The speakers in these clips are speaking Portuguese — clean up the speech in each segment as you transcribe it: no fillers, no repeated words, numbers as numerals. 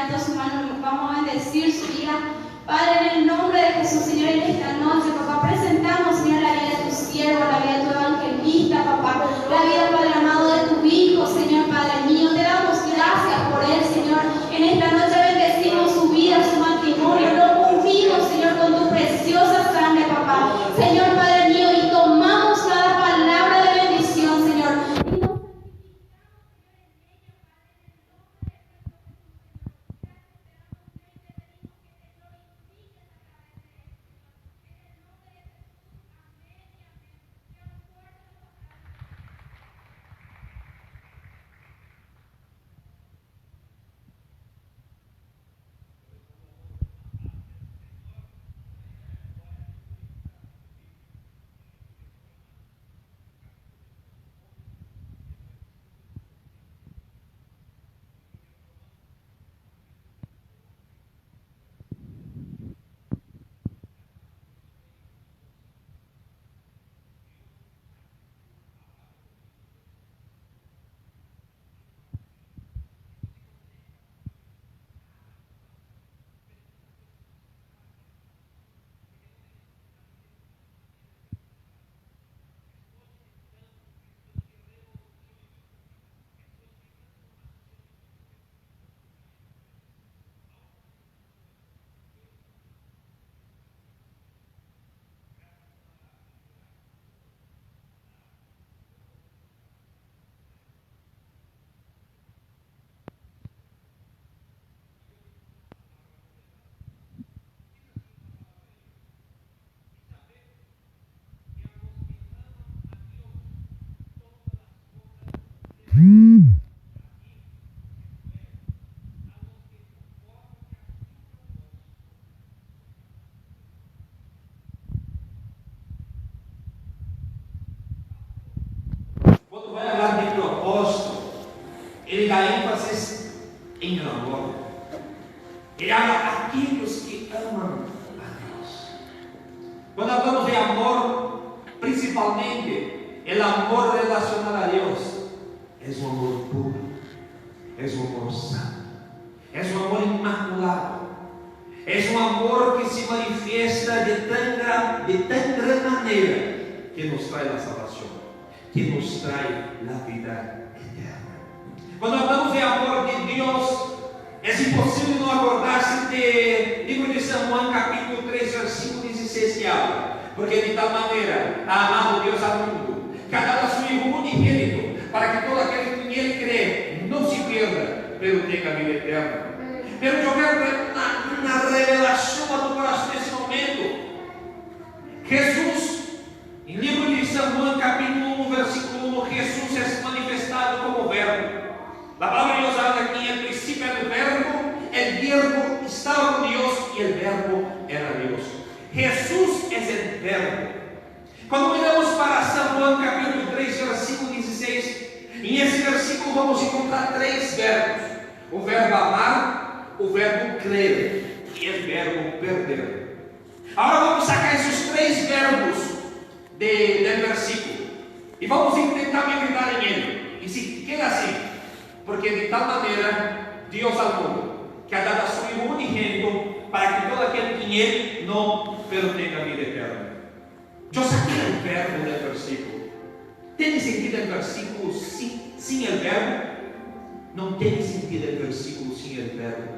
alto su mano, vamos a bendecir su vida. Padre, en el nombre de Jesús, Señor, en esta noche, papá, presentamos, Señor, la vida de tu siervo, la vida de tu evangelista, papá, la vida, Padre amado, de tu hijo, Señor, Padre mío. Te damos gracias por él, Señor. En esta noche bendecimos su vida, su matrimonio, lo ungimos, Señor, con tu preciosa sangre, papá. Señor, Padre mío, y tomamos cada palabra de bendición, Señor. Quando vai falar de propósito, ele dá ênfase em amor. Ele habla aqueles que amam a Deus. Quando falamos de amor, principalmente, o amor relacionado a Deus, é um amor puro, é um amor santo, é um amor imaculado, é um amor que se manifesta de tão grande maneira que nos traz a salvação, que nos traz a vida eterna. Quando falamos de amor de Deus, é impossível não acordar-se de livro de Samuel, capítulo 3, versículo 16, que habla: porque de tal maneira ha amado Deus ao mundo, que ha dado a seu Hijo unigênito, para que todo aquele que nele crê não se perda, pero tenha a vida eterna. Pero eu quero ter uma revelação a tu coração nesse momento. Jesus, em livro de Samuel, capítulo 1, versículo 1, Jesus é manifestado como verbo. A palavra de Deus habla aqui: en princípio era o verbo estava com Deus e o verbo era Deus. Jesus é o verbo. Quando miramos para Samuel capítulo 3, versículo 16, em esse versículo vamos encontrar três verbos: o verbo amar, o verbo crer e o verbo perder. Agora vamos sacar esses três verbos do versículo e vamos tentar meditar em ele. E se queda assim: porque de tal maneira Deus ao mundo, que ha dado a seu Hijo unigênito, para que todo aquele que nele não tenha a vida eterna. Eu saquei o verbo do versículo. Tem sentido o versículo sem o verbo? Não tem sentido o versículo sem o verbo.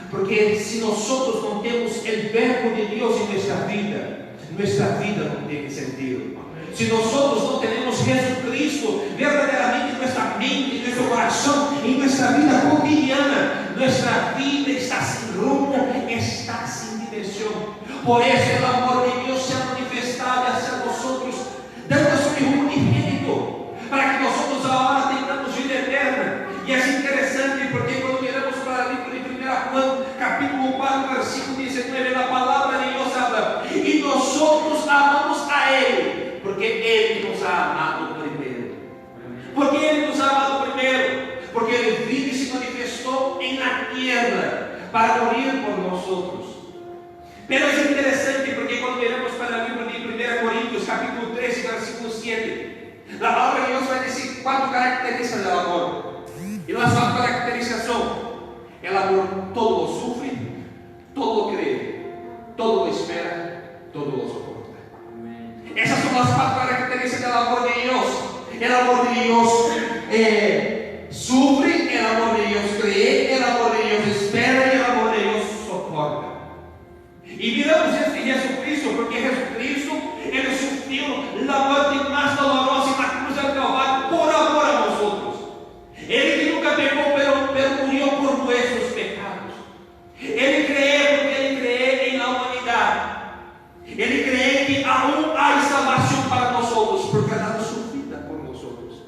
Porque se nós não temos o verbo de Deus em nossa vida não tem sentido. Se nós não temos Jesucristo verdadeiramente em nossa mente, em nosso coração, em nossa vida cotidiana, nossa vida está sem rumo, está sem direção. Por isso o amor de Deus se ha manifestado hacia nós, dando a seu Hijo unigênito, para que nós agora tenhamos vida eterna. E é interessante porque quando miramos para o livro de 1 Juan, capítulo 4, versículo 19, a palavra de Deus habla: e nós amamos a Ele, porque Ele nos ha amado primeiro. Porque Ele nos ha amado primeiro, porque Ele vive e se manifestou na terra para morrer por nós. Mas é interessante porque quando miramos para o livro de 1 Coríntios, capítulo 13, versículo 7, a palavra de Deus vai dizer quatro características do amor. E nossa caracterização: o amor El amor de Dios sufre, el amor de Dios cree, el amor de Dios espera y el amor de Dios soporta. Y miramos este Jesucristo, porque Jesucristo, Ele sufrió la muerte más dolorosa en la cruz del Calvario por amor a nosotros. Ele que nunca pecou, pero murió por nuestros pecados. Ele cree porque Ele cree en la humanidad. Ele cree que aún hay salvación para nosotros, porque ha dado su vida por nosotros.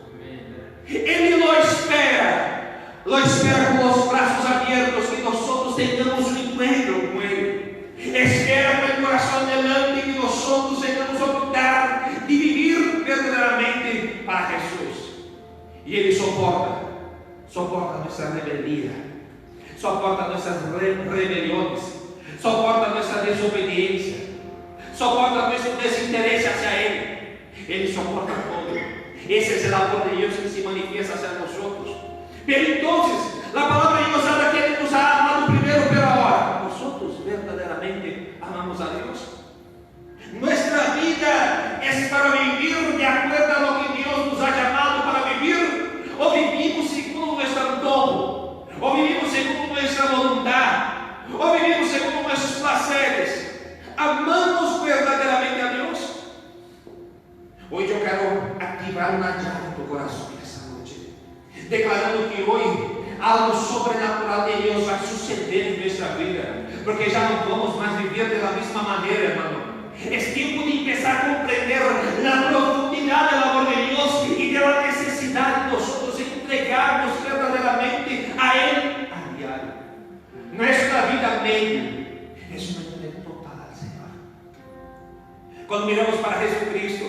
Ele lo espera con los brazos abiertos, que nosotros tengamos un encuentro con Él. Espera con el corazón delante, que nosotros tengamos oportunidad de vivir verdaderamente para Jesús. Y Él soporta nuestra rebeldía, soporta nuestras rebeliones, soporta nuestra desobediencia, soporta nuestro desinterés hacia Él. Él soporta todo. Ese es el amor de Dios que se manifiesta hacia nosotros. Pero entonces, la palabra de Dios habla que Él nos ha amado primero, pero ahora nosotros verdaderamente amamos a Dios. Nuestra vida es para vivir de acuerdo a lo que Dios nos ha llamado para vivir, o vivimos segundo nuestro antojo, o vivimos segundo nuestra voluntad, o vivimos segundo nuestros placeres. ¿Amamos verdaderamente a Dios? Hoy yo quiero activar una llave en tu corazón esta noche, declarando que hoy algo sobrenatural de Dios va a suceder en nuestra vida, porque ya no vamos más vivir de la misma manera, hermano. Es tiempo de empezar a comprender la profundidad del amor de Dios y de la necesidad de nosotros entregarnos verdaderamente a Él a diario. Nuestra vida media es una entrega total al Señor. Cuando miramos para Jesucristo,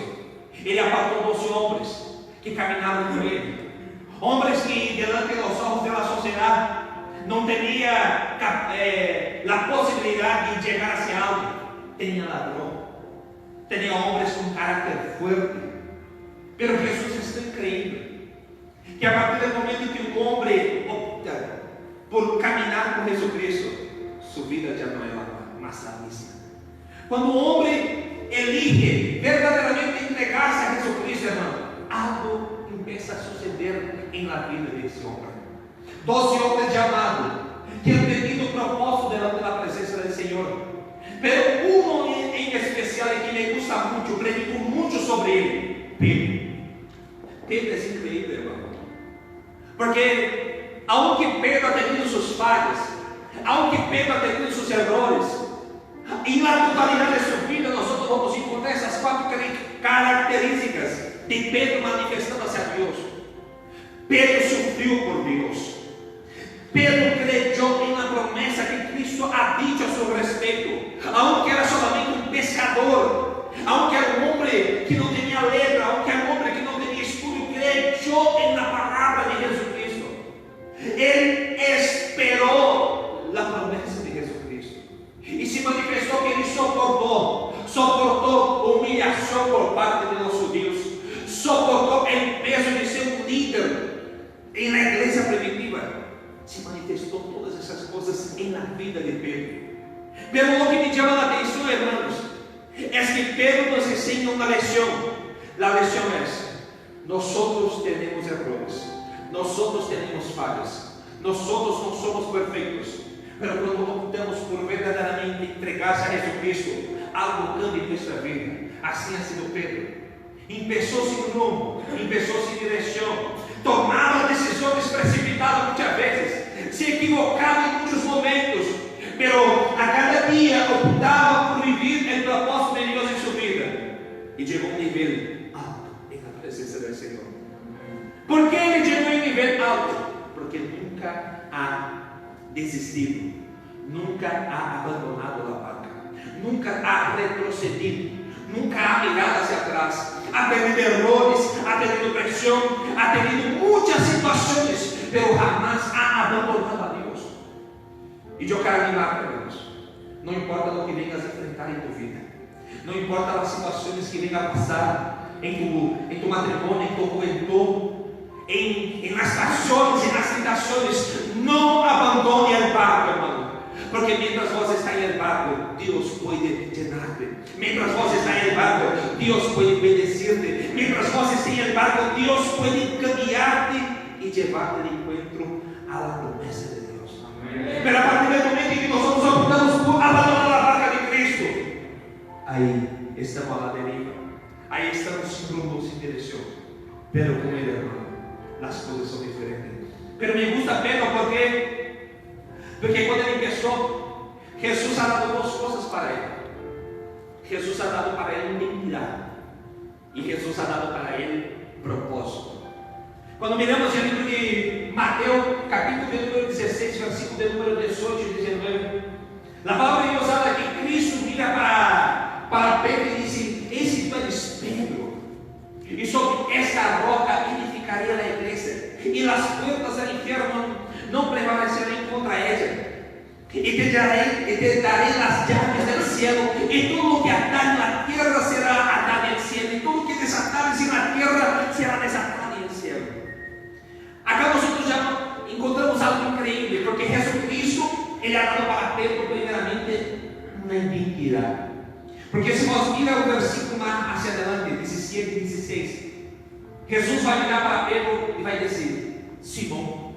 Ele apartou 12 hombres que caminaban con Él. Hombres que delante de los ojos de la sociedad no tenía la posibilidad de llegar hacia algo. Tenía ladrón, tenía hombres con carácter fuerte. Pero Jesús es increíble, que a partir del momento que un hombre opta por caminar con Jesucristo, su vida ya no es más la misma. Cuando un hombre elige verdaderamente entregarse a Jesucristo, hermano, algo empieza a suceder en la vida de ese hombre. 12 hombres llamados, que han tenido propósito delante de la presencia del Señor. Pero uno en especial que me gusta mucho, predico mucho sobre él, Pedro. Pedro es increíble, hermano. Porque aunque Pedro ha tenido sus fallas, aunque Pedro ha tenido sus errores, en la totalidad de su vida nosotros vamos a encontrar esas 4 características de Pedro manifestando hacia Dios. Pedro sufrió por Dios. Pedro creyó en la promesa que Cristo ha dicho a su respecto, aunque era solamente un pescador, aunque era un hombre que no tenía letra, aunque era un hombre que no tenía estudio, creyó en la palabra de Jesucristo. Él esperó la promesa de Jesucristo y se manifestó que él soportó humillación por parte de los judíos, soportó el peso de ser un líder en la iglesia primitiva. Se manifestó todas esas cosas en la vida de Pedro. Pero lo que me llama la atención, hermanos, es que Pedro nos enseña una lección. La lección es: nosotros tenemos errores, nosotros tenemos fallas, nosotros no somos perfectos. Pero cuando optamos por verdaderamente entregarse a Jesucristo, algo cambia en nuestra vida. Así ha sido Pedro. Empezó sin rumbo, empezó sin dirección, tomaba decisiones precipitadas muchas veces, se equivocaba en muchos momentos, pero a cada día optaba por vivir el propósito de Dios en su vida y llegó a un nivel alto en la presencia del Señor. ¿Por qué él llegó a un nivel alto? Porque nunca ha desistido, nunca ha abandonado la barca, nunca ha retrocedido, nunca ha mirado hacia atrás. Ha tenido errores, ha tenido presión, ha tenido muchas situaciones, pero jamás ha abandonado a Dios. Y yo quiero animarte, hermanos. No importa lo que vengas a enfrentar en tu vida, no importa las situaciones que vengan a pasar en tu matrimonio, en tu juventud, en las pasiones, en las tentaciones, no abandone el barco, hermano. Porque mientras vos estás en el barco, Dios puede llenarte. Mientras vos estás en el barco, Dios puede bendecirte. Mientras vos estás en el barco, Dios puede cambiarte y llevarte de encuentro a la promesa de Dios. Amén. Pero a partir del momento en que nosotros optamos por abandonar la barca de Cristo, ahí estamos a la deriva. Ahí estamos sin rumbo, sin dirección. Pero con el hermano, las cosas son diferentes. Pero me gusta Pedro porque cuando él empezó, Jesús ha dado dos cosas para él. Jesús ha dado para él identidad y Jesús ha dado para él propósito. Cuando miramos el libro de Mateo, capítulo número 16, versículo de número 18 y 19, la palabra de Dios habla que Cristo mira para Pedro y dice: ese tú eres Pedro, y sobre esta roca edificaré la iglesia, y las puertas del infierno no prevalecerán contra ella. Y te daré las llaves del cielo, y todo lo que atar en la tierra será atado en el cielo, y todo lo que desatares en la tierra será desatado en el cielo. Acá nosotros ya encontramos algo increíble, porque Jesucristo, Él ha dado para Pedro primeramente una identidad. Porque si vos mira el versículo más hacia adelante, 17 y 16, Jesús va a mirar para Pedro y va a decir: Simón,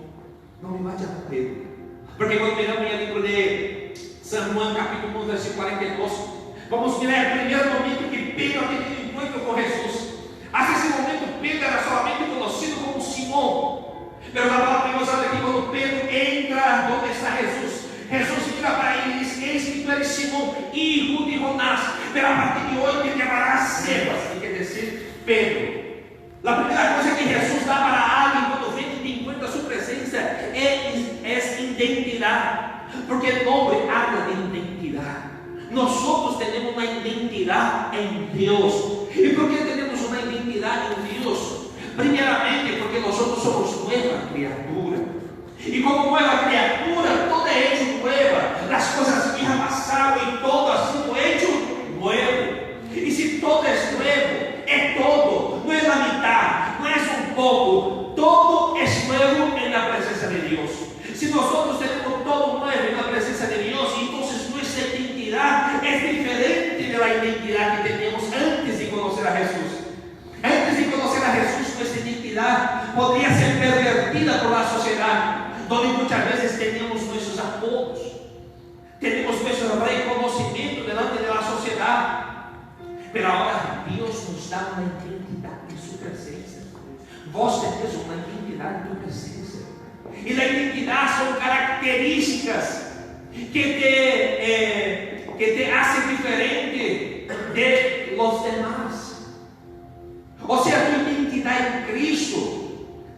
no me vayas a Pedro. Porque cuando miramos el libro de San Juan, capítulo 1, versículo 42, vamos mirar el primer momento que Pedro ha tenido encuentro con Jesús. Hasta ese momento Pedro era solamente conocido como Simón. Pero la palabra de Dios habla que cuando Pedro entra donde está Jesús, Jesús mira para él y dice: eis que tú eres Simón, hijo de Jonás, pero a partir de hoy te llamarás Cefas, que quiere decir Pedro. La primera cosa que Jesús da para alguien cuando viene y te encuentra su presencia es identidad, porque el nombre habla de identidad. Nosotros tenemos una identidad en Dios. ¿Y por qué tenemos una identidad en Dios? Primeramente porque nosotros somos nueva criatura, y como nueva criatura todo es hecho nueva. Las cosas que han pasado y todo ha sido hecho nuevo. Y si todo es nuevo, es todo, no es la mitad, no es un poco, todo es nuevo en la presencia de Dios. Si nosotros tenemos todo nuevo en la presencia de Dios, entonces nuestra identidad es diferente de la identidad que teníamos antes de conocer a Jesús. Antes de conocer a Jesús, nuestra identidad podría ser pervertida por la sociedad, donde muchas veces tenemos nuestros apodos, tenemos nuestro reconocimiento delante de la sociedad. Pero ahora Dios nos da una identidad en su presencia. Vos tenés una identidad en tu presencia. Y la identidad son características que te hacen diferente de los demás. O sea, tu identidad en Cristo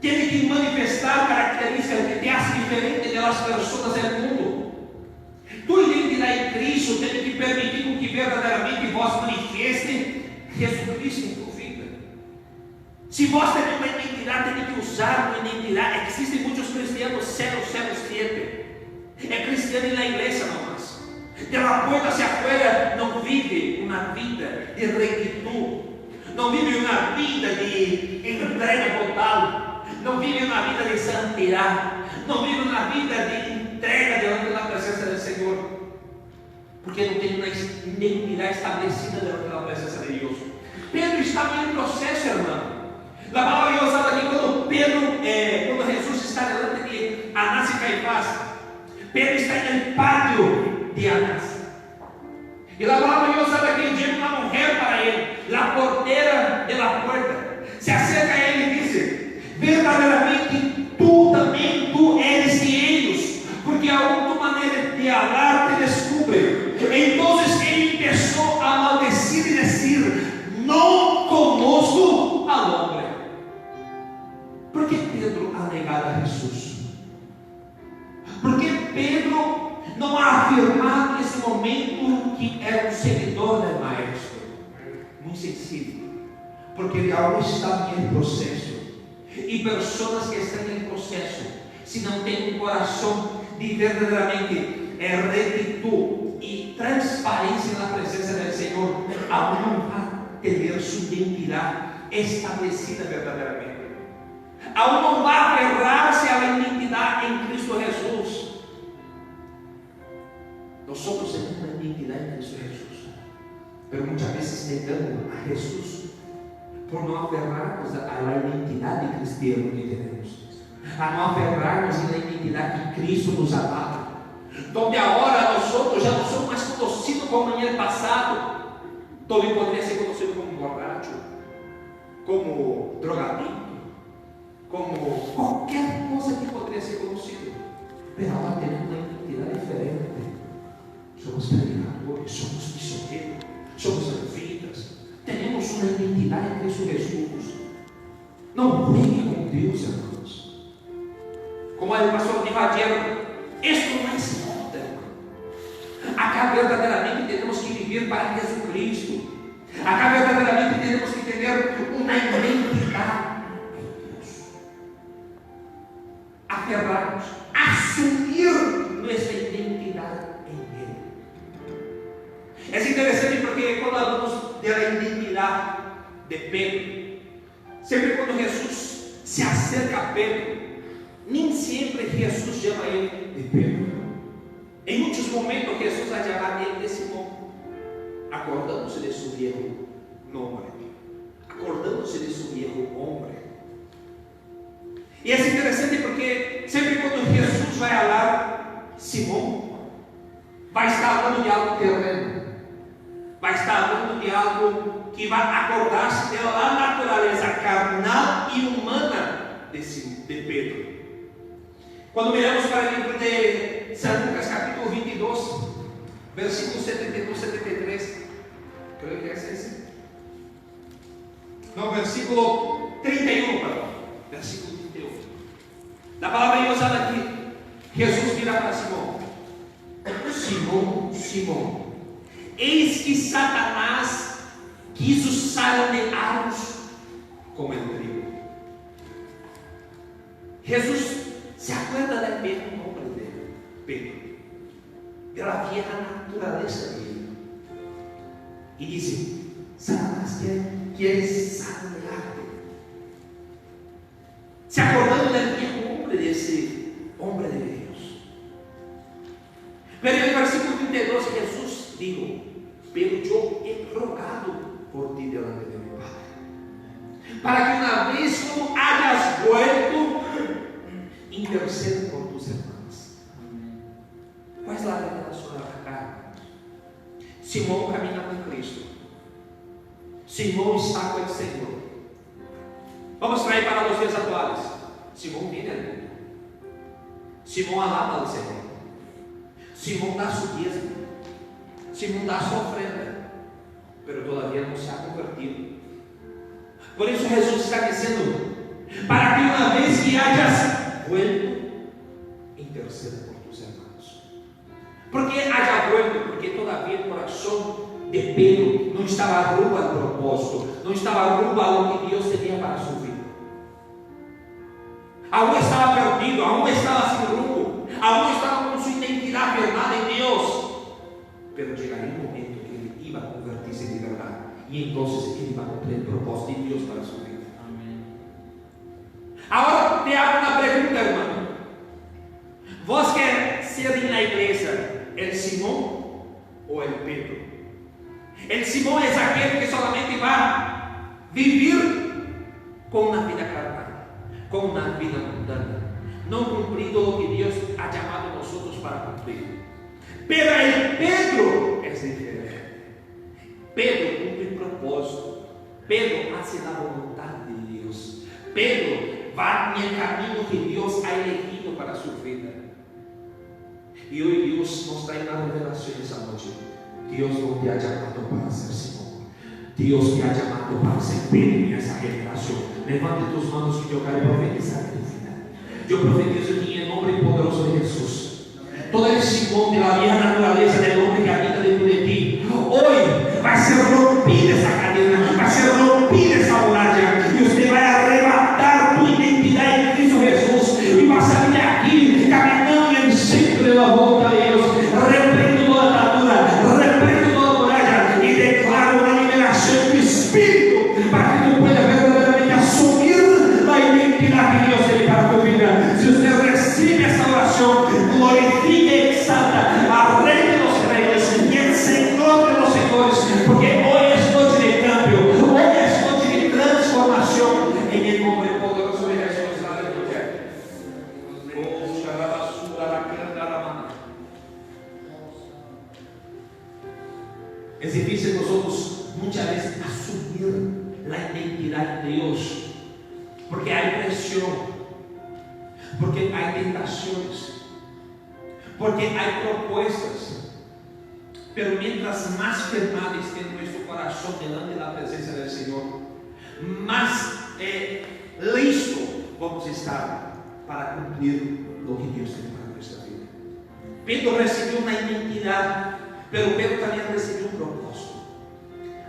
tiene que manifestar características que te hacen diferente de las personas del mundo. Tu identidad en Cristo tiene que permitir que verdaderamente vos manifieste Jesucristo en tu vida. Si vos tenés una identidad, tenés que usar una identidad. Existen muchos cristianos 007. Es cristiano en la iglesia nomás. De la puerta hacia afuera no vive una vida de rectitud, no vive una vida de entrega total, no vive una vida de santidad, no vive una vida de entrega delante de la presencia del Señor, porque no tiene una identidad establecida delante de la presencia de Dios. Pedro estaba en el proceso, hermano. La palabra de Dios habla que cuando Jesús está delante de Anás y Caifás, Pedro está en el patio de Anás. Y la palabra de Dios habla que llega una mujer para él, la portera de la puerta. Se acerca a él y dice: verdaderamente tú eres de ellos, porque aún tu manera de hablar te descubre. Entonces él empezó a maldecir y decir: no conozco al hombre. ¿Por qué Pedro ha negado a Jesús? ¿Por qué Pedro no ha afirmado en ese momento que era un seguidor del Maestro? Muy sencillo, porque ele aún está en el proceso. Y personas que están en el proceso, si no tienen un corazón de verdaderamente rectitud y transparencia en la presencia del Señor, aún no va a tener su identidad establecida verdaderamente. Aún no va a aferrarse a la identidad en Cristo Jesús. Nosotros tenemos una identidad en Cristo Jesús. pero muchas veces negamos a Jesús por no aferrarnos a la identidad de cristiano que tenemos, a no aferrarnos a la identidad que Cristo nos ha dado, donde ahora nosotros ya no somos más conocidos como en el pasado, donde podría ser conocido como borracho, como drogadicto, como cualquier cosa que podría ser conocido, pero ahora tenemos una identidad diferente. Somos predicadores, somos misioneros, somos levitas, tenemos una identidad en Cristo Jesús. No juegue con Dios, hermanos. Como el pastor dijo ayer, esto no es moda, hermano. Acá verdaderamente tenemos que vivir para Jesucristo. Acá verdaderamente tenemos que tener una identidad en Dios. Aferrarnos, asumir nuestra identidad en Él. Es interesante porque cuando hablamos de la identidad de Pedro, siempre cuando Jesús se acerca a Pedro, ni siempre Jesús llama a él de Pedro. En muchos momentos Jesús va a llamar a él de Simón, acordándose de su viejo nombre, acordándose de su viejo hombre. Y es interesante porque siempre cuando Jesús va a hablar, Simón va a estar hablando de algo terreno, va a estar hablando de algo que va a acordarse de la naturaleza carnal y humana de Pedro. Cuando miramos para el libro de San Lucas capítulo 22, versículos 72, 73, creo que es ese. No, versículo 31, perdón. Versículo 31. La palabra de Dios habla aquí. Jesús mira para Simón. Simón, Simón, eis que Satanás quiso saltear-vos como el trigo. Jesús se acuerda del viejo nombre de Pedro, de la vieja naturaleza de él, y dice: Satanás quiere saltearte. Se acordando del viejo hombre, de ese hombre de Dios. Pero en el versículo 32 Jesús dijo: pero yo he rogado por ti delante de mi Padre, para que una vez como hayas vuelto, interceda por tus hermanos. ¿Cuál es la revelación acá? Simón camina con Cristo. Simón está con el Señor. Vamos a traer para los días actuales. Simón viene al mundo. Simón alaba al Señor. Simón da su diezmo. Simón da su ofrenda. Pero todavía no se ha convertido. Por eso Jesús está diciendo: para que una vez que hayas vuelto, interceda por tus hermanos. ¿Por qué haya vuelto? Porque todavía el corazón de Pedro no estaba rumbo al propósito, no estaba rumbo a lo que Dios tenía para su vida. Aún estaba perdido, aún estaba sin rumbo, aún estaba con su identidad firmada en Dios. Pero llegaría un momento que él iba a convertirse de verdad, y entonces él iba a cumplir el propósito de Dios para su vida. Amén. Ahora te hago una pregunta, hermano. ¿Vos querés ser en la iglesia el Simón o el Pedro? El Simón es aquel que solamente va a vivir con una vida carnal, con una vida mundana, no cumpliendo lo que Dios ha llamado a nosotros para cumplir. Pero el Pedro es diferente. Pedro cumple el propósito. Pedro hace la voluntad de Dios. Pedro va en el camino que Dios ha elegido para su vida. Y hoy Dios nos trae una revelación esa noche. Dios no te ha llamado para ser Simón. Dios te ha llamado para ser Pedro en esa generación. Levante tus manos que yo quiero profetizar en tu vida. Yo profetizo en el nombre poderoso de Jesús. Todo el Simón de la vieja naturaleza del hombre que habita dentro de ti, hoy va a ser rompida esa cadena, va a ser rompida esa muralla, y usted va a arrebatar tu identidad en Cristo Jesús, y va a salir de aquí caminando en el centro de la voluntad de Dios. Reprendo toda atadura, reprendo toda muralla, y declaro una liberación de espíritu para que tú puedas verdaderamente asumir la identidad que Dios tiene para tu vida. Si usted Es difícil nosotros muchas veces asumir la identidad de Dios, porque hay presión, porque hay tentaciones, porque hay propuestas. Pero mientras más firmado esté nuestro corazón delante de la presencia del Señor, más listo vamos a estar para cumplir lo que Dios tiene para nuestra vida. Pedro recibió una identidad, pero Pedro también recibió un propósito.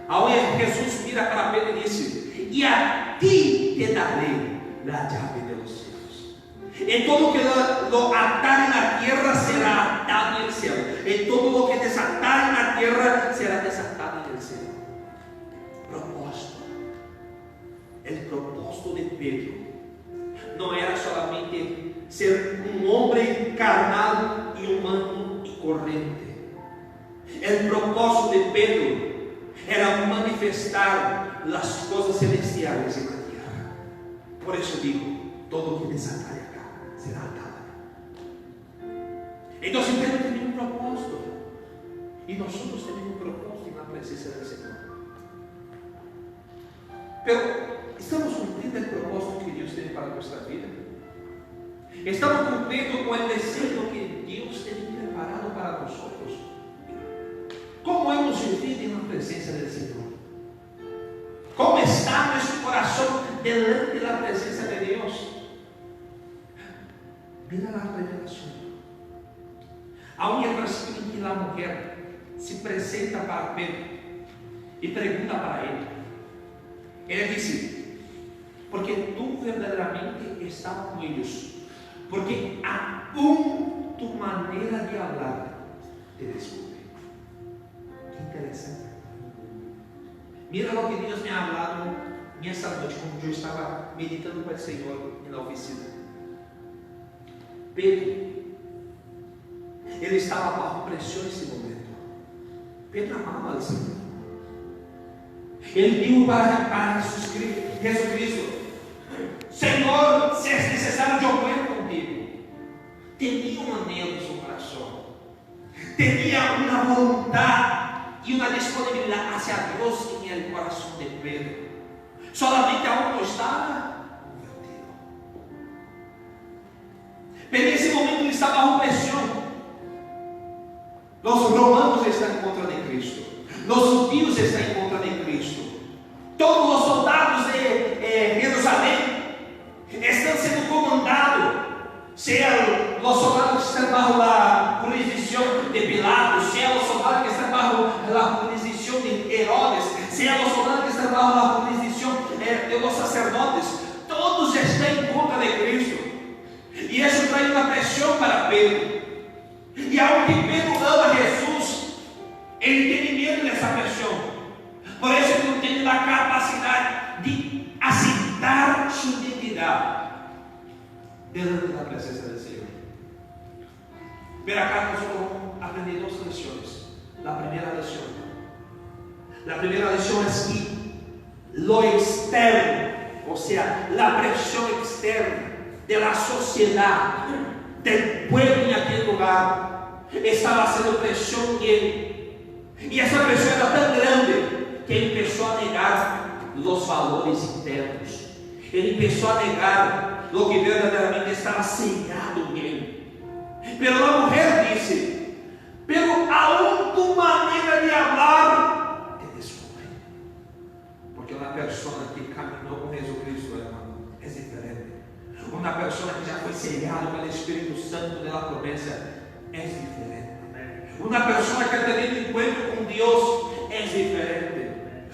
Ahora Jesús mira para Pedro y dice: y a ti te daré la llave de los cielos. En todo que lo atar en la tierra será atado en el cielo. En todo lo que desatar en la tierra será desatado en el cielo. Propósito. El propósito de Pedro no era solamente ser un hombre carnal y humano y corriente. El propósito de Pedro era manifestar las cosas celestiales en la tierra. Por eso digo, todo lo que desatar acá será atado. Entonces Pedro tenía un propósito, y nosotros tenemos un propósito en la presencia del Señor. Pero ¿estamos cumpliendo el propósito que Dios tiene para nuestra vida? ¿Estamos cumpliendo con el deseo que Dios tiene preparado para nosotros? ¿Cómo hemos vivido en la presencia del Señor? ¿Cómo está nuestro corazón delante de la presencia de Dios? Mira la revelación. Aún el versículo en que la mujer se presenta para Pedro y pregunta para él. Ella dice: porque tú verdaderamente estabas con ellos, porque aún tu manera de hablar te descubre. Qué interesante. Mira lo que Dios me ha hablado en esta noche, cuando yo estaba meditando con el Señor en la oficina. Pedro, ele estava bajo pressão nesse momento. Pedro amava o Senhor. Ele dijo para Jesus Cristo: Senhor, se é necessário, eu vou contigo. Tinha um anelo em seu coração, tinha uma vontade e uma disponibilidade hacia Deus em el coração de Pedro. Solamente aún não estava convertido. Pero nesse momento ele estava bajo pressão. Os romanos estão em contra de Cristo, os judíos estão em contra de Cristo, todos os soldados de Jerusalém estão sendo comandados, seja os soldados que estão bajo a jurisdição de Pilatos, seja os soldados que estão bajo a jurisdição de Herodes, seja os soldados que estão bajo a jurisdição de los sacerdotes, todos estão em contra de Cristo, e isso traz uma pressão para Pedro. E aunque Pedro ama Jesus, ele tem medo dessa pressão. Por isso ele não tem a capacidade de aceitar sua identidade delante da presença do Senhor. Pero acá nós vamos aprender duas lições. A primeira lição é que lo externo, ou seja, a pressão externa da sociedade, del pueblo en aquel lugar, estaba haciendo presión en él, y esa presión era tan grande que él empezó a negar los valores internos, él empezó a negar lo que verdaderamente estaba sellado en él. Pero la mujer dice: pero aún tu manera de hablar te descubre, porque una persona que caminó con Jesucristo, hermano, es diferente. Uma pessoa que já foi sellada pelo Espírito Santo da promessa é diferente. Uma pessoa que ha tenido encontro com Deus é diferente.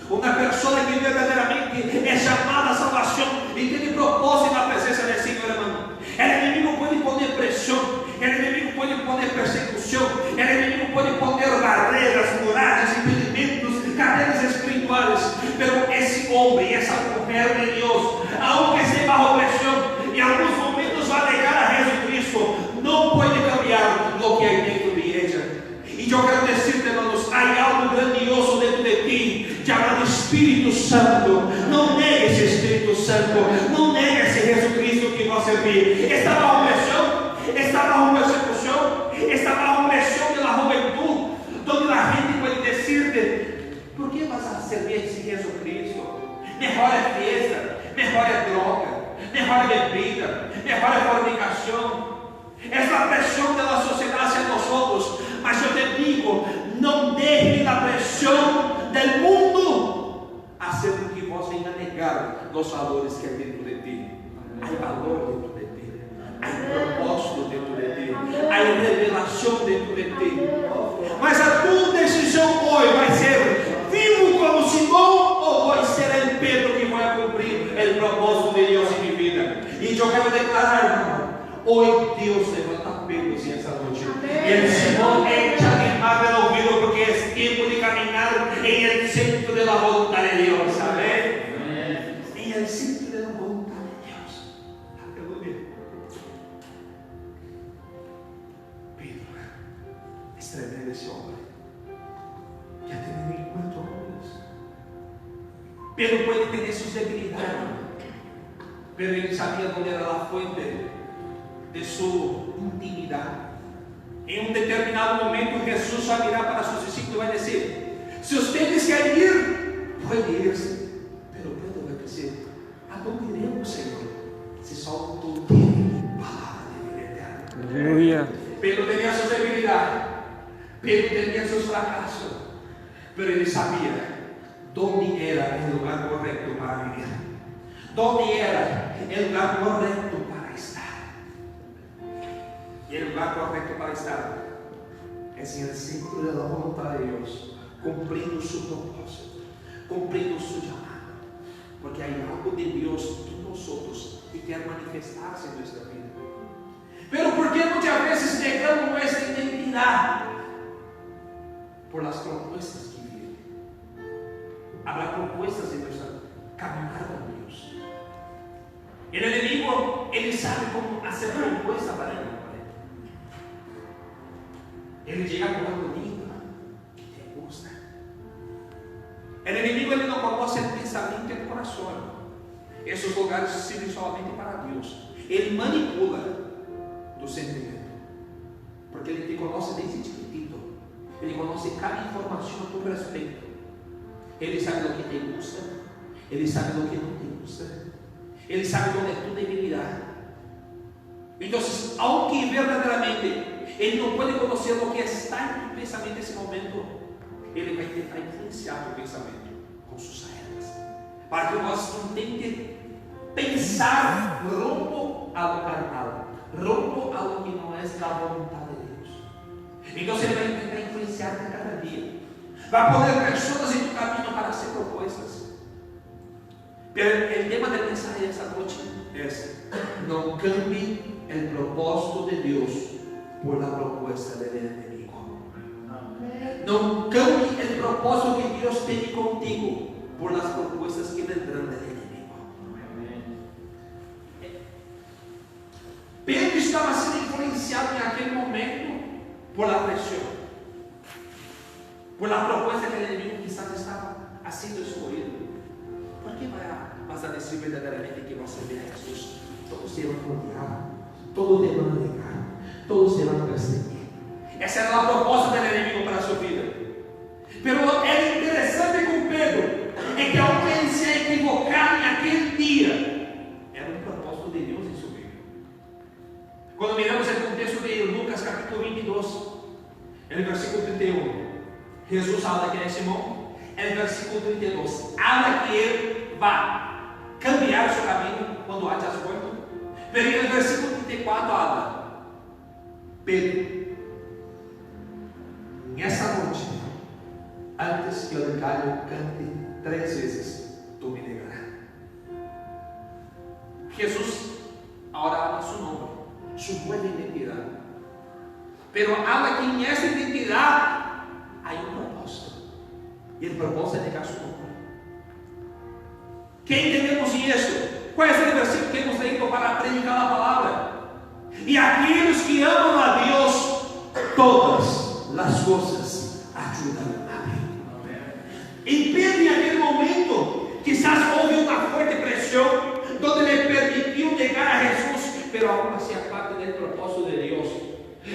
Uma pessoa que verdadeiramente é chamada a salvação e tem propósito na presença do Senhor, irmão. O inimigo pode poner pressão, o inimigo pode poner persecução, o inimigo pode poner barreiras, muralhas, impedimentos, cadeias espirituais. Mas esse homem, essa mulher de Deus, aunque esteja bajo pressão, em alguns momentos vai negar a Jesucristo, não pode cambiar o que há dentro de ella. E eu quero dizer, irmãos, há algo grandioso dentro de ti, chamado Espírito Santo. Não negue esse Espírito Santo, não negue esse Jesucristo que você vê. Está bajo pressão, está bajo persecução, está bajo pressão da juventude, onde a gente pode dizer: mejor é fiesta, mejor é droga, mejor é bebida, mejor é fornicação. Es la presión de la sociedad hacia nosotros. Mas yo te digo, não deje la presión del mundo hacer com que vos venga a negar los valores que hay dentro de ti. Hay valor dentro de ti, hay propósito dentro de ti, hay revelación dentro de ti. Mas a tua decisão hoje vai ser: vivo como Simão ou vou ser el Pedro que vai cumprir o propósito de Deus em minha vida? E eu quero declarar, irmão, hoje Deus levanta Pedro essa noite. E el Simão echa el mar del olvido, porque é tempo de caminhar em el centro de la voluntad de Deus, ¿sabe? Em el centro de la voluntad de Deus. Aleluia. Pedro, es tremendo esse homem. Já tem 1.400 anos. Pedro pode ter suas debilidades, pero ele sabia onde era a fonte de sua intimidade. Em determinado momento, Jesus vai virar para seus discípulos e vai dizer: se vocês querem ir, pode ir-se. Pero Pedro vai dizer: aonde iremos, Senhor? Se só tu tens palavra de vida eterna. Aleluia. Pedro tinha suas debilidades, Pedro tinha seus fracassos, pero ele sabia onde era o lugar correto para viver, onde era o lugar correto para estar. E o lugar correto para estar é em el centro da vontade de Deus, cumprindo seu propósito, cumprindo seu chamado, porque há algo de Deus em nós que quer manifestar-se em nossa vida. Pero por que muitas vezes negamos nossa identidade? Por las propuestas que viven. Habrá propuestas em nossa caminhada com Deus. O inimigo, ele sabe como fazer propuesta para ele. Ele chega com algo lindo que te gusta. O inimigo, ele não conoce o pensamento e o coração. Esses lugares servem somente para Deus. Ele manipula do sentimento, porque ele te conhece desde chiquitito. Ele conhece cada informação a tu respeito. Ele sabe o que te gusta, ele sabe o que não te gusta, ele sabe onde é tu debilidade. Então, aunque verdadeiramente ele não pode conhecer o que está em tu pensamento nesse momento, ele vai tentar influenciar o pensamento com suas saídas, para que nós não tente pensar rumbo a lo carnal, rumbo a lo que não é da vontade de Deus. Então ele vai tentar influenciar a cada dia, vai poner pessoas em tu caminho para ser propostas. O tema da mensagem dessa noite é: não cambie o propósito de Deus por la propuesta del enemigo. Não cambie o propósito que Deus tem contigo por las propuestas que vendrán del enemigo. Pedro estava sendo influenciado em aquele momento por la presión, por la propuesta que el enemigo quizás estava haciendo en su oído. ¿Por qué vas a decir verdaderamente que vas a ver a Jesús? Todos se van a odiar, todos te van a negar, todos se van a perseguir. Essa era a proposta do inimigo para a sua vida. Pero é interessante com Pedro é que aunque ele se equivocado naquele dia, era um propósito de Deus em sua vida. Quando miramos o contexto de Lucas capítulo 22, no versículo 31, Jesus habla que é Simão. No versículo 32, habla que ele vai cambiar seu caminho quando haya muerto. Pero no versículo 34 habla: Pedro, nessa noite, antes que o gallo cante 3 vezes, tu me negarás. Jesus agora habla su nome, su nueva identidade. Pero habla que en esa identidad hay un propósito. Y el propósito es negar su nombre. ¿Qué entendemos en esto? ¿Cuál es el versículo que hemos leído para predicar la palabra? Y aquellos que aman a Dios, todas las cosas ayudan a mí. En Pedro, en aquel momento, quizás hubo una fuerte presión donde le permitió llegar a Jesús, pero aún hacía parte del propósito de Dios.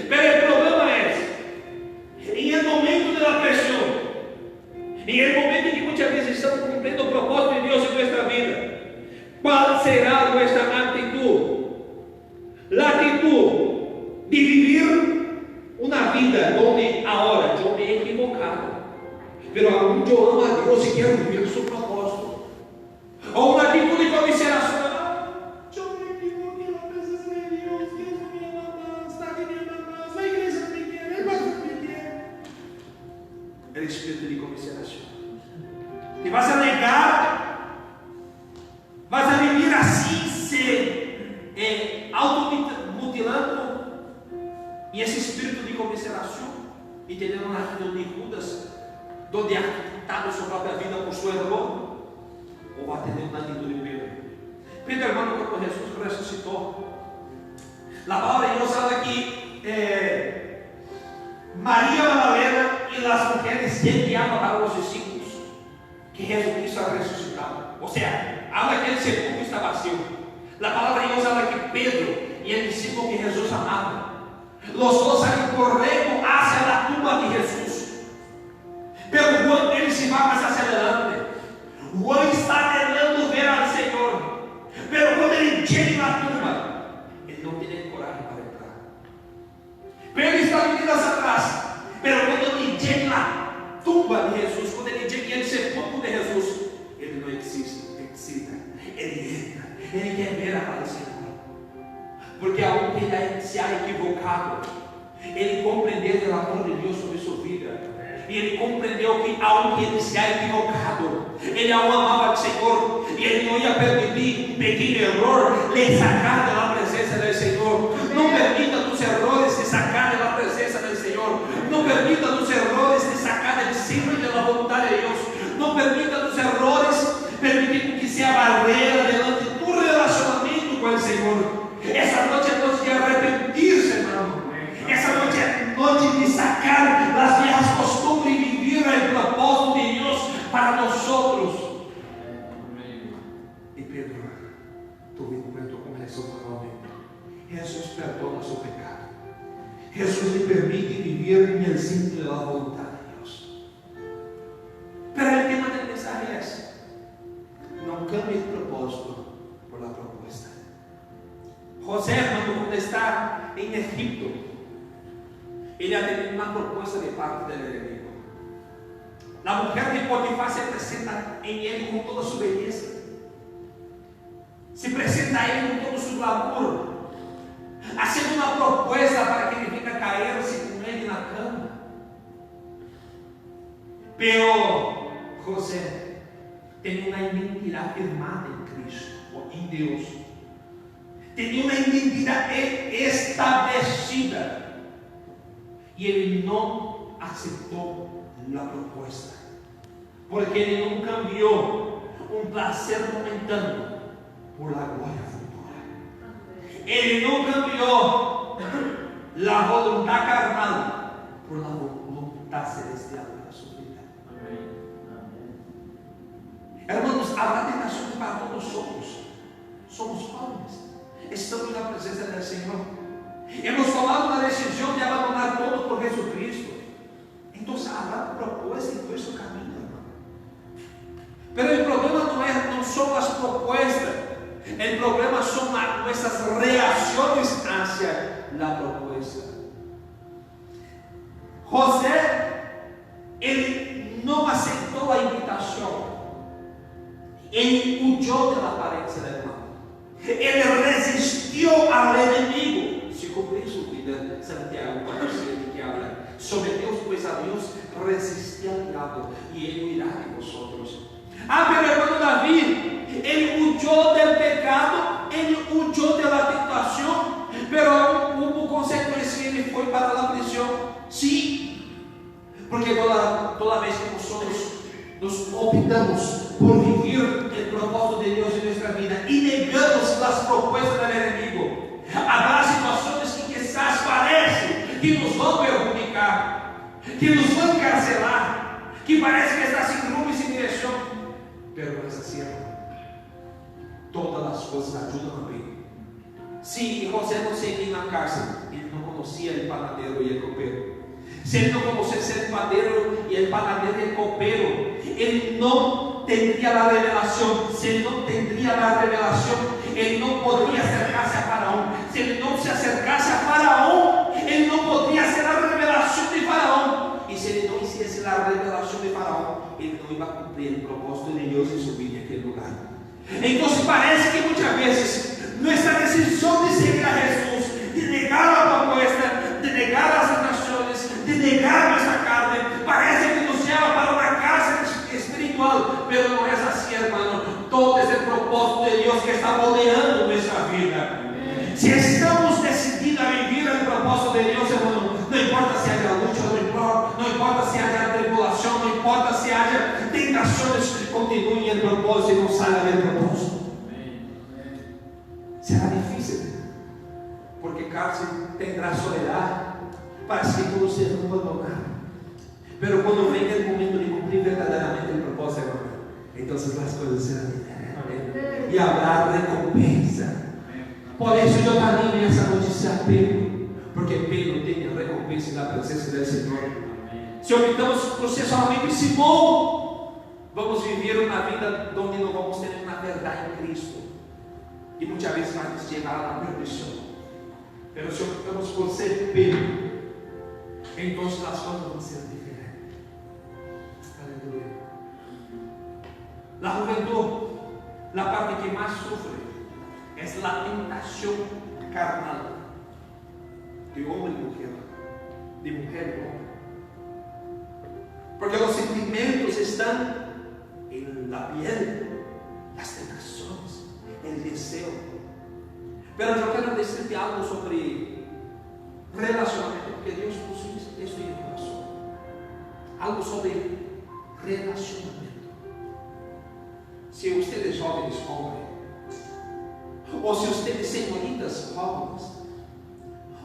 Pero el problema es, en el momento de la presión, en el momento en que muchas veces estamos cumpliendo el propósito de Dios en nuestra no siquiera vivir su propósito. O una actitud de conmiseración. Yo me equivoqué en la presencia de Dios. Dios me ama más, nadie me ama más, la iglesia me quiere, el pastor me quiere. El espíritu de conmiseración. Te vas a negar, vas a vivir así, se automutilando, y ese espíritu de conmiseración, y tener una actitud de Judas, donde ha quitado su propia vida por su error, o va a tener una actitud de Pedro. Pedro, hermano, cuando Jesús resucitó, la palabra de Dios habla que María Magdalena y las mujeres enviaban para los discípulos que Jesucristo ha resucitado. O sea, habla que el sepulcro está vacío. La palabra de Dios habla que Pedro y el discípulo que Jesús amaba, los dos salen corriendo hacia la tumba de Jesús. Pero Juan, él se va más hacia adelante. Juan está anhelando ver al Señor. Pero cuando él llega a la tumba, él no tiene coraje para entrar. Pero él está viniendo hacia atrás. Pero cuando él llega a la tumba de Jesús, cuando él llega al sepulcro de Jesús, él no excita. Él entra. Él quiere ver al Señor. Porque aunque ele se ha equivocado, ele compreendeu o amor de Deus sobre sua vida. E ele compreendeu que, aunque ele se ha equivocado, ele aún amava ao Senhor. E ele não ia permitir pequeno error lhe sacar da presença do Senhor. Não permita dos errores te sacar da presença do Senhor. Não permita dos errores te sacar de cima da vontade de Deus. Não permita dos errores permitir que seja barreira delante do relacionamento com o Senhor. Essa noite é noite de arrepender-se, irmão. Essa noite é noite de sacar as viejas costumbres e viver o propósito de Deus para nós outros. E Pedro, tu encuentro com Jesus novamente. Jesus perdona seu pecado. Jesus te permite viver em el centro da vontade de Deus. Pero o tema do mensaje é: não cambie o propósito por la propuesta. José, quando está em Egipto, ele ha tenido uma proposta de parte do inimigo. A mulher de Potifar se apresenta em ele com toda a sua beleza, se apresenta a ele com todo o seu glamour, fazendo uma proposta para que ele venha cair-se com ele na cama. Pero José tem uma identidade firmada em Cristo, ou em Deus. Tinha uma identidade estabelecida e ele não aceitou a proposta, porque ele não cambiou prazer momentâneo por la glória futura. Ele não cambiou a voluntade carnal por la voluntade celestial da sua vida. Hermanos, habrá tentações para todos nosotros. Somos pobres. Estamos na presença do Senhor. Hemos tomado a decisão de abandonar todo por Jesucristo. Então habrá propuestas em nosso caminho, irmão. Pero o problema não são as propuestas. O problema são nossas reações hacia a proposta. José, ele não aceitou a invitação. Ele huyó da aparência do irmão. Ele resistiu ao inimigo. Se cumprir sua vida, Santiago 4:7 que habla: someteos pues a Deus, resistid al diablo e ele irá de vosotros. Pero hermano David, ele huyó del pecado, ele huyó de la tentación, pero hubo consecuencia, ele foi para a prisão. Sim, porque toda vez que nosotros nos optamos por vivir o propósito de Deus em nossa vida e negamos as propostas do inimigo, haverá situações que quizás parece que nos vão perjudicar, que nos vão encarcelar, que parece que está sem rumo e sem direção, pero não é assim. Todas as coisas ajudam a bem. Se José não seguia na cárcel, ele não conhecia o panadeiro e o copeiro. Se ele não conhecesse o padeiro e o panadeiro e o copeiro, ele não teria a revelação. Se ele não teria a revelação, ele não poderia acercar-se a Faraó. Se ele não se acercasse a Faraó, ele não poderia ser a revelação de Faraó. E se ele não hicesse a revelação de Faraó, ele não ia cumprir cumplir el propósito de Dios en su vida en aquel lugar. Entonces parece que muchas veces nuestra decisión de seguir a Jesús, de negar la propuesta, de negar las tentaciones, de negar nuestra carne, parece que nos lleva para una cárcel espiritual, pero no es así, hermano. Todo es el propósito de Dios que está moldeando nuestra vida. Si estamos decididos a vivir el propósito de Dios, hermano, no importa si haya lucha, no importa si haya tribulación, no importa si haya tentaciones, continúe el propósito y no salga del propósito. Será difícil, porque cárcel tendrá soledad, para que todos serán abandonados. Pero cuando venga el momento de cumplir verdaderamente el propósito, hermano, entonces las cosas serán diferentes y habrá recompensa. Por eso yo animo essa notícia a Pedro, porque Pedro tem recompensa na presença do Senhor. Se optamos por ser somente Simão, vamos viver uma vida onde não vamos ter uma verdade em Cristo, e muitas vezes vai nos levar à perdição. Mas se optamos por ser Pedro, então as coisas vão ser diferentes. Aleluia. La juventud, la parte que mais sofre es la tentación carnal de hombre y mujer, de mujer y hombre, porque los sentimientos están en la piel, las tentaciones, el deseo. Pero yo quiero decirte algo sobre relacionamiento, porque Dios puso esto en mi corazón, algo sobre relacionamiento. Si ustedes jóvenes hombres, ou se ustedes señoritas jóvenes,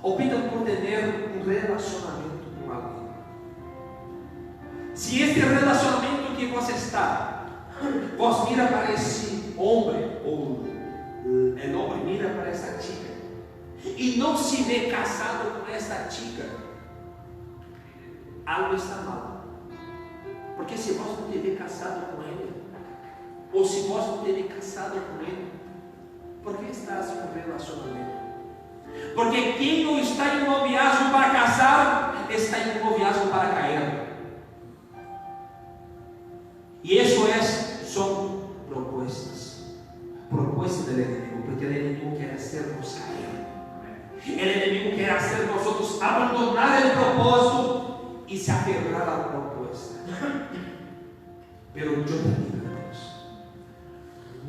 optam por ter um relacionamento com alguém. Se este relacionamento que você está, vos mira para esse homem, ou o homem mira para essa chica, e não se vê casado com esta chica, algo está mal. Porque se vos não te vê casado com ele, ou se vos não te vê casado com ele, por que estás em um relacionamento? Porque quem não está em um noviazgo para casar, está em um noviazgo para cair. E isso são propostas do inimigo, porque o inimigo quer hacernos cair. O inimigo quer hacer nosotros abandonar o propósito e se aferrar à proposta. Pero eu te digo, Deus,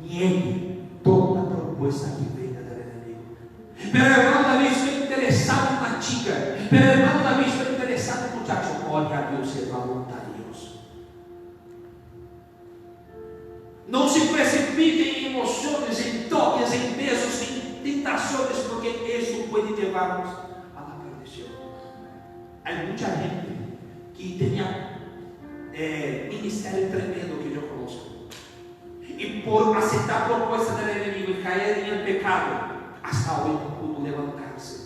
niegue toda propuesta que venga del enemigo. Pero hermano David, estoy interesado en una chica. Pero hermano David, estoy interesado en un muchacho. Ore a Dios y pregunta a Dios. No se precipite en emociones, en toques, en besos, en tentaciones, porque eso puede llevarnos a la perdición. Hay mucha gente que tenía ministerio tremendo que yo conozco. Y por aceptar propuestas del enemigo y caer en el pecado, hasta hoy no pudo levantarse.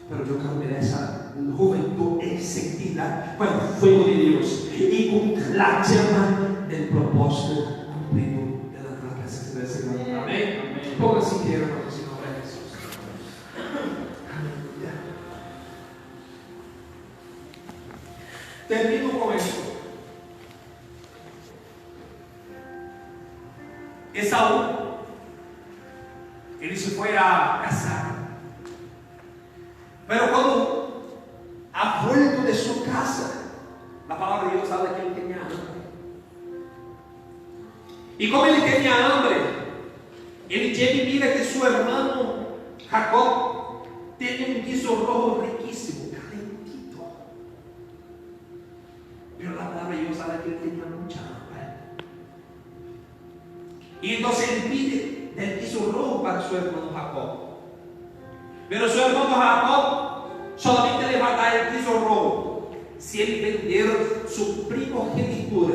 Pero yo quiero ver esa juventud encendida con el fuego de Dios y con la llama del propósito cumplido de la presencia del Señor. Amén. Póngase en pie, hermanos, en nombre de Jesús. Aleluya. Termino con esto. Esaú, ele se foi a casar, mas quando ha vuelto de sua casa, a palavra de Deus fala que ele tinha hambre, e como ele tinha hambre, ele teve mira que seu irmão Jacob tinha um guiso rojo riquíssimo, calentito, mas a palavra de Deus fala que ele tinha muita hambre. Y entonces él pide del guiso rojo para su hermano Jacob. Pero su hermano Jacob solamente le va a dar el guiso rojo si él vender su primogenitura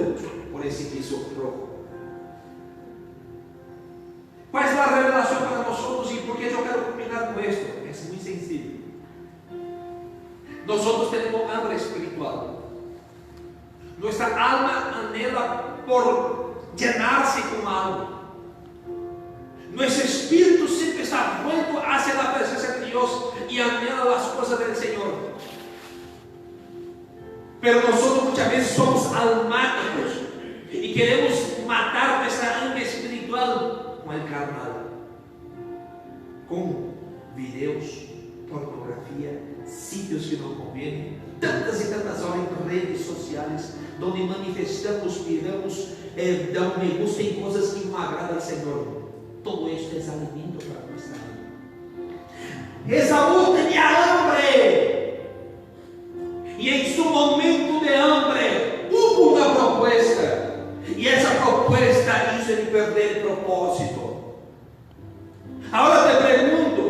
por ese guiso rojo. ¿Cuál es la revelación para nosotros y por qué yo quiero culminar con esto? Es muy sencillo. Nosotros tenemos hambre espiritual. Nuestra alma anhela por llenarse con algo. Nuestro espíritu siempre está vuelto hacia la presencia de Dios y anhela las cosas del Señor. Pero nosotros muchas veces somos almáticos Y queremos matar nuestra hambre espiritual con el carnal, con videos, pornografía, sitios que no convienen, tantas y tantas horas en redes sociales, donde manifestamos, miramos, damos me gusta en cosas que no agradan al Señor. Todo esto es alimento para nuestra alma. Esaú tenía hambre, y en su momento de hambre hubo una propuesta, y esa propuesta hizo él perder el propósito. Ahora te pregunto,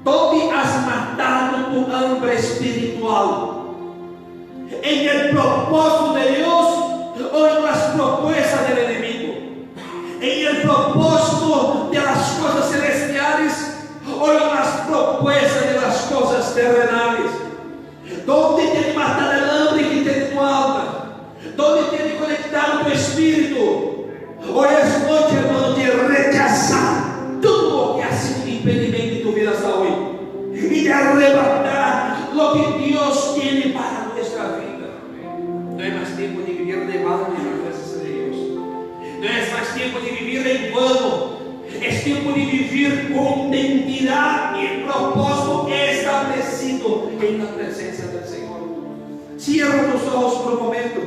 ¿dónde has matado tu hambre espiritual? ¿En el propósito de Dios o en las propuestas del enemigo? ¿En el propósito de las cosas celestiales o en las propuestas de las cosas terrenales? ¿Dónde tiene matado el hambre que tiene tu alma? ¿Dónde tiene conectado tu espíritu? Hoy es noche, hermano, de rechazar todo lo que ha sido un impedimento en tu vida hasta hoy y de arrebatar lo que Dios tiene para nuestra vida. No es más tiempo de vivir debajo de la presencia de Dios. No es más tiempo de vivir en vano. Es tiempo de vivir con identidad y propósito establecido en la presencia del Señor. Cierra tus ojos por un momento.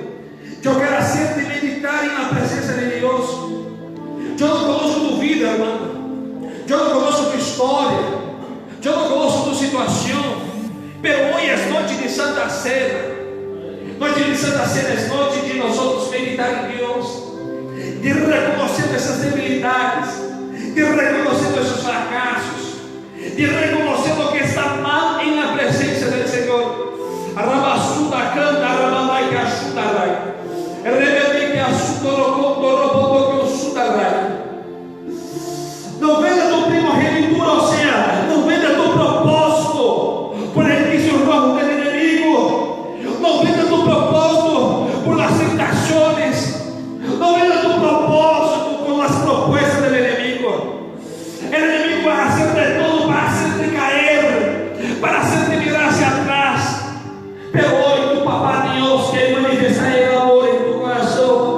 Yo quiero hacerte meditar en la presencia de Dios. Yo no conozco tu vida, hermano. Yo no conozco tu historia. Yo no conozco tu situación. Pero hoy es noche de Santa Cena. Noche de Santa Cena es noche de nosotros meditar en Dios, de reconocer esas debilidades, de reconocer esos fracasos, de reconocer lo que está mal en la presencia del Señor. Arrabasuda canta, arrabandai que achudarai, rebelde que achudarai. Não venda tu primogenitura, ou seja, não venda tu propósito por el vicio rojo del enemigo. Não venda tu propósito por las tentaciones. Não venda tu propósito con las propuestas del enemigo. El enemigo va a hacer de todo para hacerte caer, para hacerte mirar hacia atrás. Pero hoy tu papá Dios quiere manifestar el amor en tu corazón.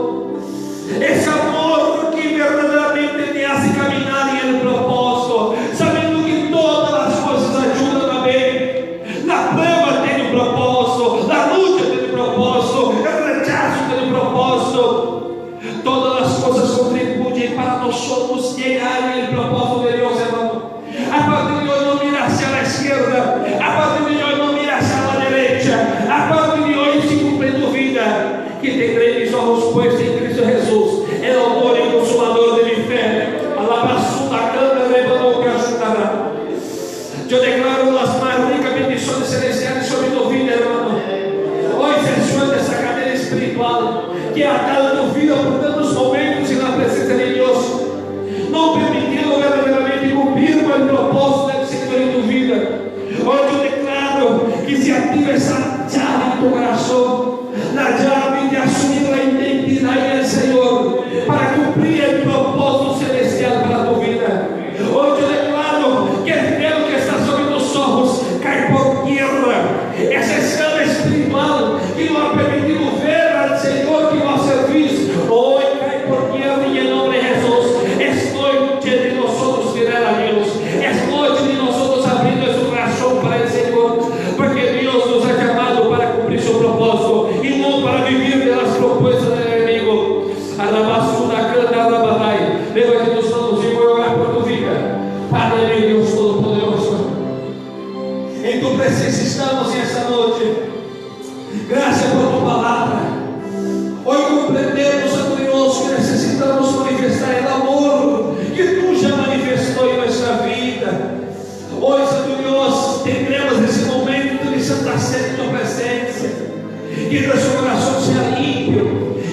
Ese amor que verdaderamente te hace caminar en el propósito, sabiendo que todas las cosas ayudan a ver. La prueba tiene un propósito, la lucha tiene un propósito, el rechazo tiene un propósito. Todas las cosas contribuyen para nosotros llegar en el propósito de Dios, hermano. A partir de hoy no mira hacia la izquierda, a partir de hoy no mira hacia la derecha, a partir de hoy se cumple tu vida, que tendré mis ojos puestos en Cristo Jesús, el autor y consumador de mi fe. Yo declaro las más ricas bendiciones celestiales sobre tu vida, hermano. Hoy se suelta esa cadena espiritual que ha atado tu vida por tantos momentos en la presencia de Dios, no permitiendo verdaderamente cumplir con el propósito del Señor en tu vida. Hoy yo declaro que se activa esa llave en tu corazón, la llave de asumir la identidad en el Señor para cumplir el propósito celestial para tu vida. Hoy yo declaro que el velo que está sobre tus ojos cae por tierra. Esa escala espiritual que no ha permitido ver al Señor que va a servir, hoy cae por tierra y en nombre de Jesús. Es noche de nosotros mirar a Dios. Es noche de nosotros abrir nuestro corazón para el Señor, porque Dios nos ha llamado para cumplir su propósito y no para vivir de las propuestas del enemigo. Arabasuda canta, arabadai. Levante tus manos y voy a orar por tu vida. Padre de Dios Todopoderoso, en tu presencia estamos en esta noche. Gracias por tu palabra. Hoy comprendemos, Santo Dios, que necesitamos manifestar el amor que tú ya manifestó en nuestra vida. Hoy, Santo Dios, tendremos ese momento de Santa Cena en tu presencia. Que nuestro corazón sea limpio,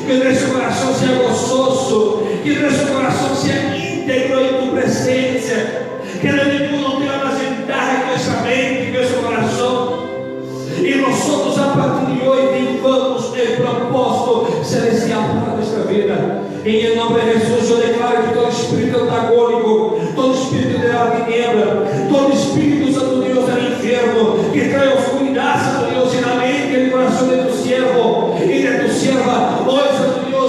que nuestro corazón sea gozoso, que nuestro corazón sea íntegro en tu presencia. Que el enemigo no tenga más ventaja en nuestra mente, en nuestro corazón. Y nosotros a partir de hoy vivamos el propósito celestial para nuestra vida. En el nombre de Jesús yo declaro que todo espíritu antagónico, todo espíritu de la tiniebla, todo espíritu, Santo Dios, del infierno, que trae oscuridad, Santo Dios, en la mente y en el corazón de tu siervo y de tu sierva, hoy, Santo Dios,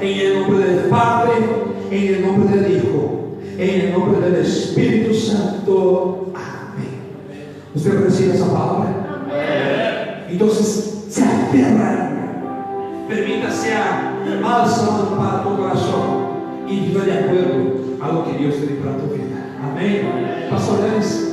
En el nombre del Padre, en el nombre del Hijo, en el nombre del Espíritu Santo. Amén. ¿Usted recibe esa palabra? Entonces, se aferran. Permítase a bálsamo para tu corazón y viva de acuerdo a lo que Dios tiene para tu vida. Amén. Pastor Dennis.